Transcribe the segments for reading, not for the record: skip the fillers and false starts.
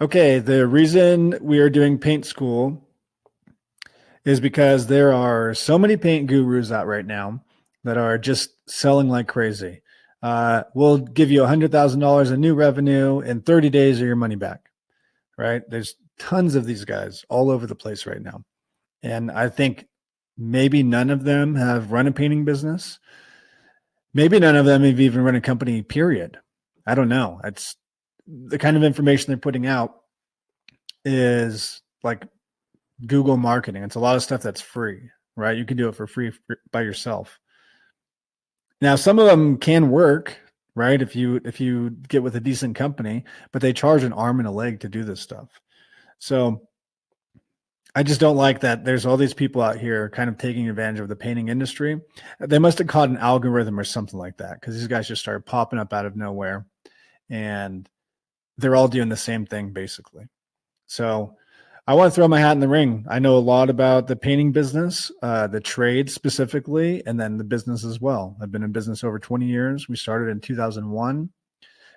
Okay, the reason we are doing Paint School is because there are so many paint gurus out right now that are just selling like crazy. We'll give you $100,000 in new revenue in 30 days or your money back, right? There's tons of these guys all over the place right now. And I think maybe none of them have run a painting business. Maybe none of them have even run a company, period. I don't know. It's the kind of information they're putting out is like Google marketing. It's a lot of stuff that's free, right? You can do it for free by yourself. Now, some of them can work, right? If you get with a decent company, but they charge an arm and a leg to do this stuff. So I just don't like that there's all these people out here kind of taking advantage of the painting industry. They must have caught an algorithm or something like that, because these guys just started popping up out of nowhere and they're all doing the same thing basically. So I want to throw my hat in the ring. I know a lot about the painting business, the trade specifically, and then the business as well. I've been in business over 20 years. We started in 2001.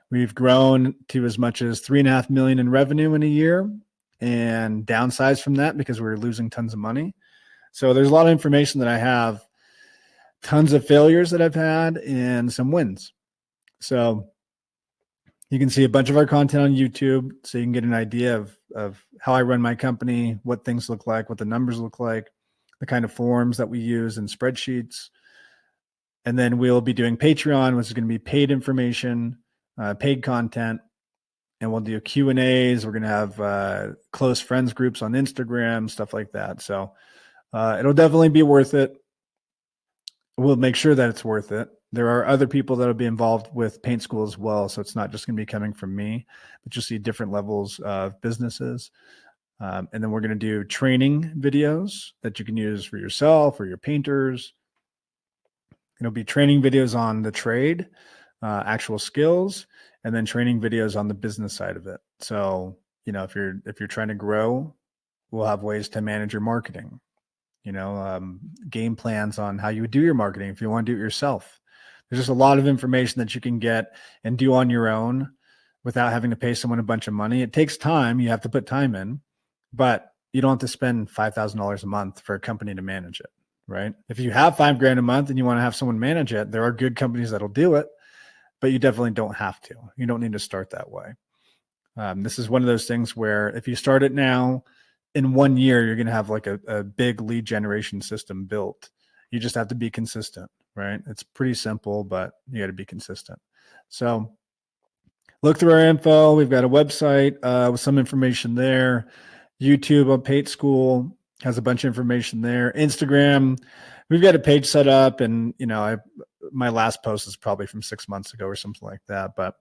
We've grown to as much as 3.5 million in revenue in a year, and downsized from that because we were losing tons of money. So there's a lot of information that I have, tons of failures that I've had, and some wins. So you can see a bunch of our content on YouTube, so you can get an idea of how I run my company, what things look like, what the numbers look like, the kind of forms that we use and spreadsheets. And then we'll be doing Patreon, which is going to be paid information, paid content. And we'll do Q&As. We're going to have close friends groups on Instagram, stuff like that. So it'll definitely be worth it. We'll make sure that it's worth it. There are other people that will be involved with Paint School as well. So it's not just going to be coming from me, but you'll see different levels of businesses. And then we're going to do training videos that you can use for yourself or your painters. It'll be training videos on the trade, actual skills, and then training videos on the business side of it. So, if you're trying to grow, we'll have ways to manage your marketing, game plans on how you would do your marketing if you want to do it yourself. There's just a lot of information that you can get and do on your own without having to pay someone a bunch of money. It takes time. You have to put time in, but you don't have to spend $5,000 a month for a company to manage it, right? If you have $5,000 a month and you want to have someone manage it, there are good companies that'll do it, but you definitely don't have to. You don't need to start that way. This is one of those things where if you start it now, in 1 year, you're going to have like a big lead generation system built. You just have to be consistent, right? It's pretty simple, but you got to be consistent. So look through our info. We've got a website with some information there. YouTube on Paintscool has a bunch of information there. Instagram, we've got a page set up, and my last post is probably from 6 months ago or something like that, but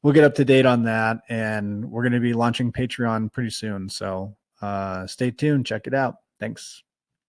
we'll get up to date on that, and we're going to be launching Patreon pretty soon. So stay tuned, check it out. Thanks.